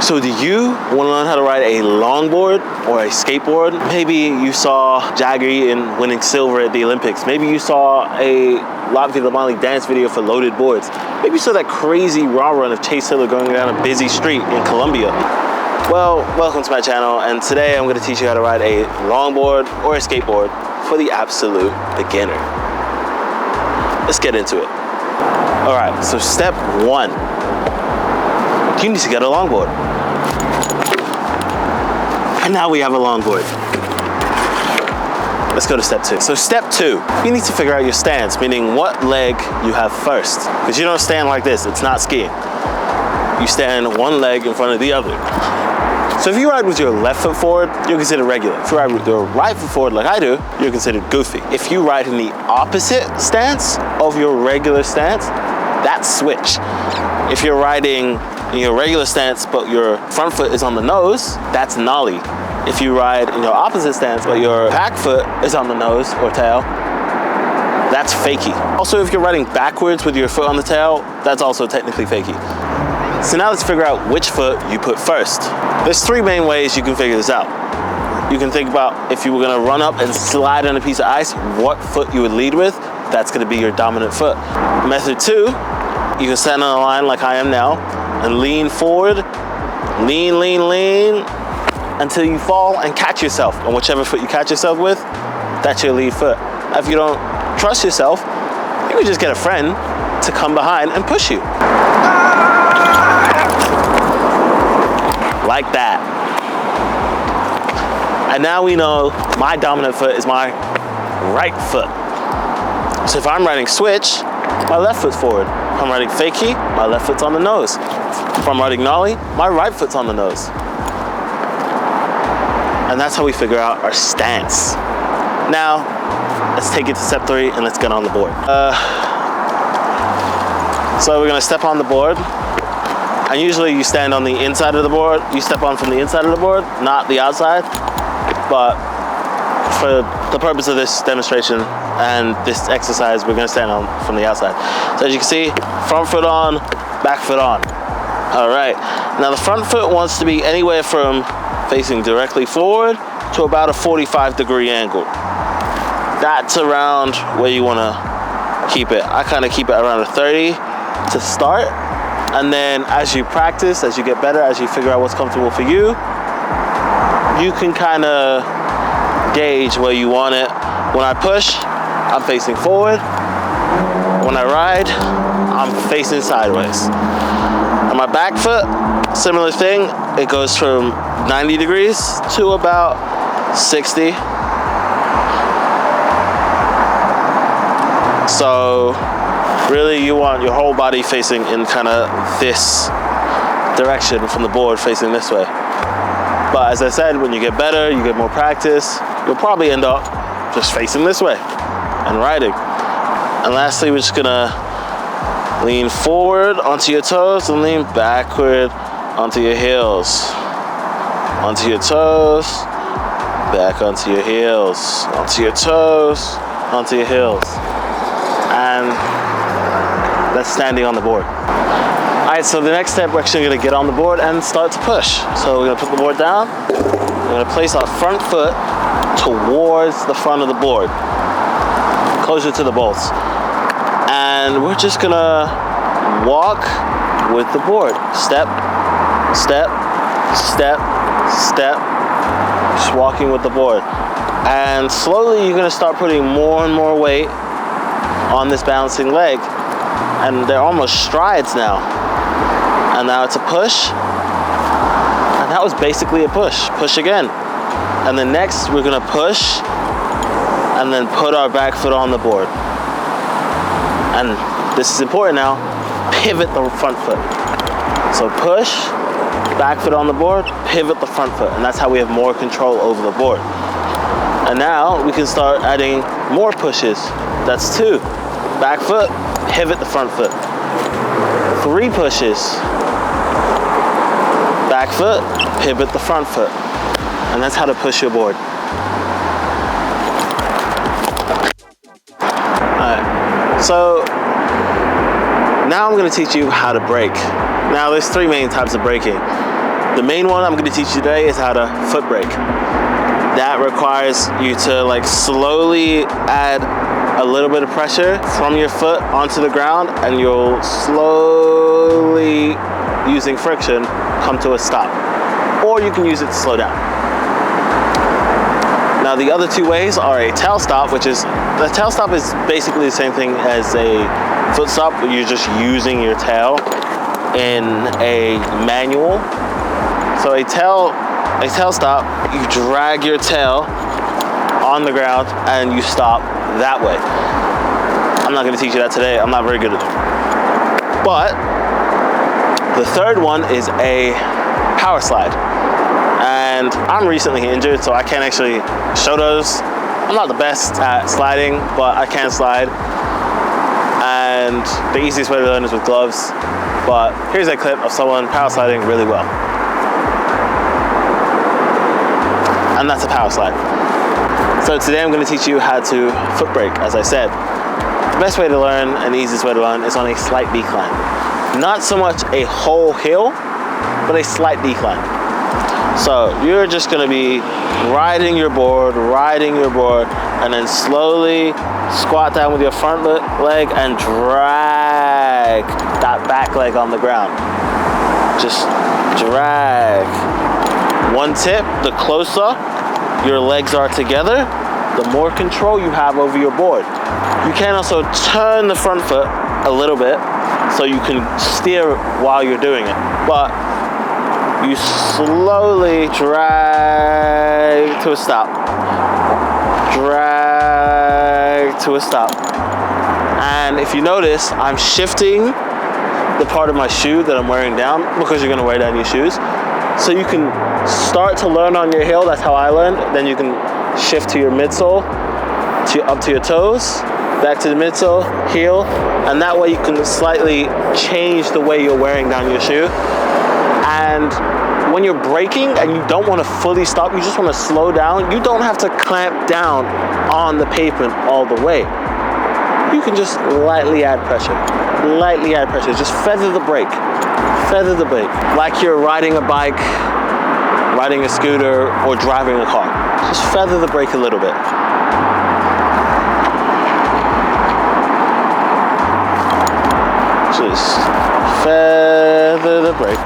So do you want to learn how to ride a longboard or a skateboard? Maybe you saw Jaggery in winning silver at the Olympics. Maybe you saw a Latvia Lamali dance video for loaded boards. Maybe you saw that crazy raw run of Chase Hiller going down a busy street in Colombia. Well, welcome to my channel, and today I'm going to teach you how to ride a longboard or a skateboard for the absolute beginner. Let's get into it. All right, so step one, you need to get a longboard. And now we have a longboard. Let's go to step two. So step two, you need to figure out your stance, meaning what leg you have first. Because you don't stand like this, it's not skiing. You stand one leg in front of the other. So if you ride with your left foot forward, you're considered regular. If you ride with your right foot forward like I do, you're considered goofy. If you ride in the opposite stance of your regular stance, that's switch. If you're riding in your regular stance, but your front foot is on the nose, that's nollie. If you ride in your opposite stance, but your back foot is on the nose or tail, that's fakie. Also, if you're riding backwards with your foot on the tail, that's also technically fakie. So now let's figure out which foot you put first. There's three main ways you can figure this out. You can think about if you were gonna run up and slide on a piece of ice, what foot you would lead with, that's gonna be your dominant foot. Method two, you can stand on a line like I am now, and lean forward, lean, lean, lean, until you fall and catch yourself. And whichever foot you catch yourself with, that's your lead foot. If you don't trust yourself, you can just get a friend to come behind and push you. Like that. And now we know my dominant foot is my right foot. So if I'm riding switch, my left foot's forward. If I'm riding fakie, my left foot's on the nose. If I'm riding nollie, my right foot's on the nose. And that's how we figure out our stance. Now, let's take it to step three and let's get on the board. So we're gonna step on the board. And usually you stand on the inside of the board. You step on from the inside of the board, not the outside. But for the purpose of this demonstration and this exercise, we're gonna stand on from the outside. So as you can see, front foot on, back foot on. All right, now the front foot wants to be anywhere from facing directly forward to about a 45-degree angle. That's around where you wanna keep it. I kinda keep it around a 30 to start. And then as you practice, as you get better, as you figure out what's comfortable for you, you can kinda gauge where you want it. When I push, I'm facing forward. When I ride, I'm facing sideways. On my back foot, similar thing. It goes from 90 degrees to about 60. So really you want your whole body facing in kind of this direction from the board, facing this way. But as I said, when you get better, you get more practice, you'll probably end up just facing this way and riding. And lastly, we're just gonna lean forward onto your toes and lean backward onto your heels. Onto your toes, back onto your heels, onto your toes, onto your heels. And that's standing on the board. All right, so the next step, we're actually gonna get on the board and start to push. So we're gonna put the board down. We're gonna place our front foot towards the front of the board, closer to the bolts. And we're just gonna walk with the board. Step, step, step, step. Just walking with the board. And slowly you're gonna start putting more and more weight on this balancing leg. And they're almost strides now. And now it's a push. And that was basically a push. Push again. And then next we're gonna push and then put our back foot on the board. And this is important now, pivot the front foot. So push, back foot on the board, pivot the front foot. And that's how we have more control over the board. And now we can start adding more pushes. That's two. Back foot, pivot the front foot. 3 pushes. Back foot, pivot the front foot. And that's how to push your board. Alright, so now I'm going to teach you how to brake. Now there's 3 main types of braking. The main one I'm going to teach you today is how to foot brake. That requires you to like slowly add a little bit of pressure from your foot onto the ground, and you'll slowly, using friction, come to a stop. Or you can use it to slow down. Now the other two ways are a tail stop, which is, the tail stop is basically the same thing as a foot stop, but you're just using your tail in a manual. So a tail stop, you drag your tail on the ground and you stop that way. I'm not going to teach you that today. I'm not very good at it. But the third one is a power slide. And I'm recently injured, so I can't actually show those. I'm not the best at sliding, but I can slide. And the easiest way to learn is with gloves. But here's a clip of someone power sliding really well. And that's a power slide. So today I'm going to teach you how to foot brake, as I said. The best way to learn and the easiest way to learn is on a slight decline. Not so much a whole hill, but a slight decline. So you're just going to be riding your board, and then slowly squat down with your front leg and drag that back leg on the ground. Just drag. One tip, the closer your legs are together, the more control you have over your board. You can also turn the front foot a little bit so you can steer while you're doing it. But you slowly drag to a stop. Drag to a stop. And if you notice, I'm shifting the part of my shoe that I'm wearing down, because you're gonna wear down your shoes. So you can start to learn on your heel, that's how I learned. Then you can shift to your midsole, up to your toes, back to the midsole, heel, and that way you can slightly change the way you're wearing down your shoe. And when you're braking and you don't want to fully stop, you just want to slow down, you don't have to clamp down on the pavement all the way. You can just lightly add pressure, just feather the brake. Feather the brake, like you're riding a bike, riding a scooter, or driving a car. Just feather the brake a little bit. Just feather the brake.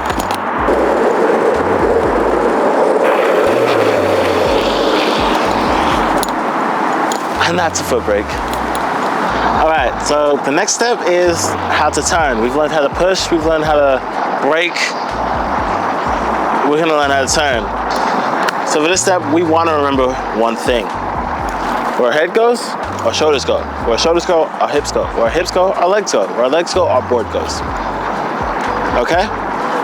And that's a foot brake. All right, so the next step is how to turn. We've learned how to push, we've learned how to brake. We're gonna learn how to turn. So for this step, we wanna remember one thing. Where our head goes, our shoulders go. Where our shoulders go, our hips go. Where our hips go, our legs go. Where our legs go, our board goes. Okay?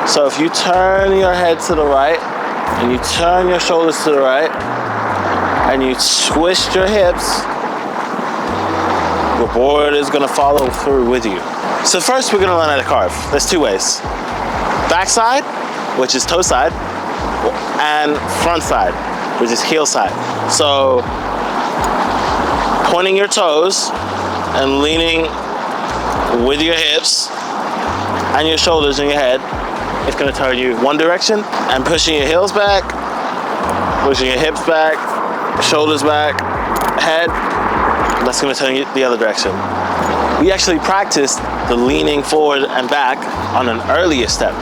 So if you turn your head to the right, and you turn your shoulders to the right, and you twist your hips, your board is gonna follow through with you. So first we're gonna learn how to carve. There's two ways. Backside, which is toe side, and front side, which is heel side. So pointing your toes and leaning with your hips and your shoulders and your head, it's gonna turn you one direction, and pushing your heels back, pushing your hips back, shoulders back, head, that's gonna turn you the other direction. We actually practiced the leaning forward and back on an earlier step.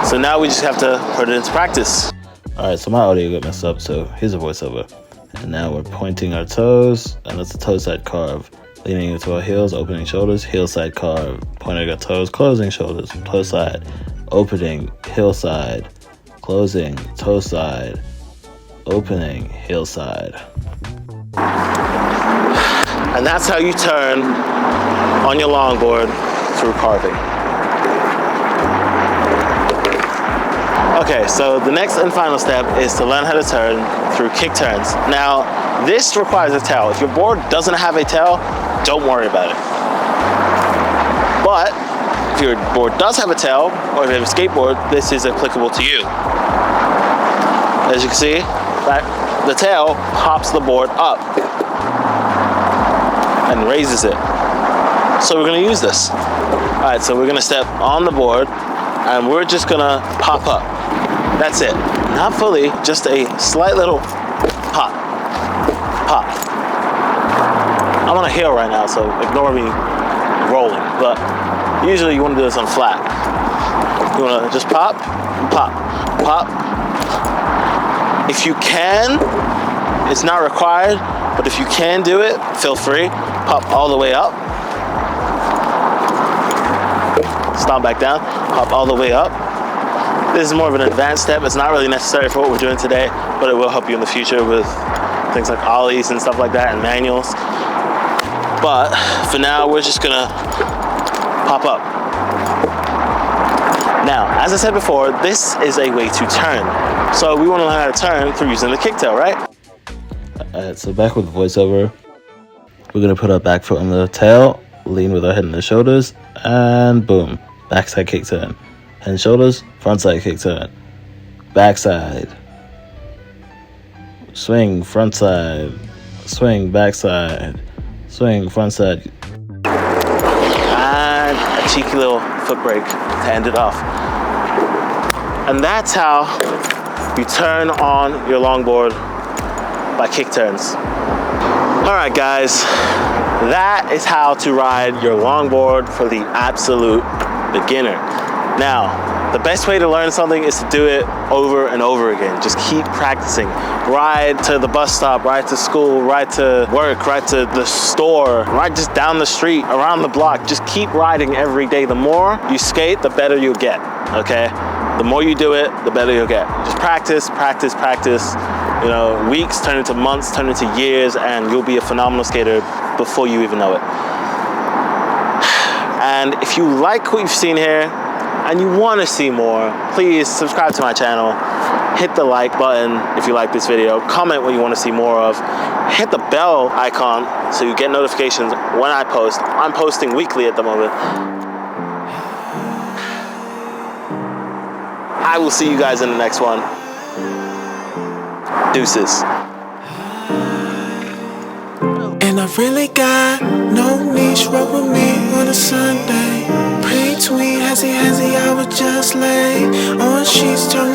So now we just have to put it into practice. All right, so my audio got messed up, so here's a voiceover. And now we're pointing our toes, and that's a toe side carve. Leaning into our heels, opening shoulders, heel side carve. Pointing our toes, closing shoulders, toe side, opening, heel side, closing, toe side, opening, heel side. And that's how you turn on your longboard through carving. Okay, so the next and final step is to learn how to turn through kick turns. Now, this requires a tail. If your board doesn't have a tail, don't worry about it. But if your board does have a tail, or if you have a skateboard, this is applicable to you. As you can see, the tail pops the board up and raises it. So we're gonna use this. All right, so we're gonna step on the board and we're just gonna pop up. That's it. Not fully, just a slight little pop. Pop. I'm on a hill right now, so ignore me rolling. But usually you want to do this on flat. You want to just pop, pop, pop. If you can, it's not required, but if you can do it, feel free. Pop all the way up. Stop back down, pop all the way up. This is more of an advanced step. It's not really necessary for what we're doing today, but it will help you in the future with things like ollies and stuff like that and manuals. But for now, we're just gonna pop up. Now, as I said before, this is a way to turn. So we want to learn how to turn through using the kicktail, right? Alright, so back with the voiceover. We're gonna put our back foot on the tail, lean with our head and the shoulders, and boom, backside kick turn. Head and shoulders, frontside kick turn. Backside. Swing, frontside. Swing, backside. Swing, frontside. And a cheeky little foot brake to end it off. And that's how you turn on your longboard by kick turns. All right, guys, that is how to ride your longboard for the absolute beginner. Now, the best way to learn something is to do it over and over again. Just keep practicing. Ride to the bus stop, ride to school, ride to work, ride to the store, ride just down the street, around the block. Just keep riding every day. The more you skate, the better you'll get, okay? The more you do it, the better you'll get. Just practice, practice, practice. You know, weeks turn into months, turn into years, and you'll be a phenomenal skater before you even know it. And if you like what you've seen here, and you want to see more, please subscribe to my channel, hit the like button if you like this video, comment what you want to see more of, hit the bell icon so you get notifications when I post. I'm posting weekly at the moment. I will see you guys in the next one. Deuces. And I really got no niche, roll with me on a Sunday. Between hezzy, I would just lay on sheets, turn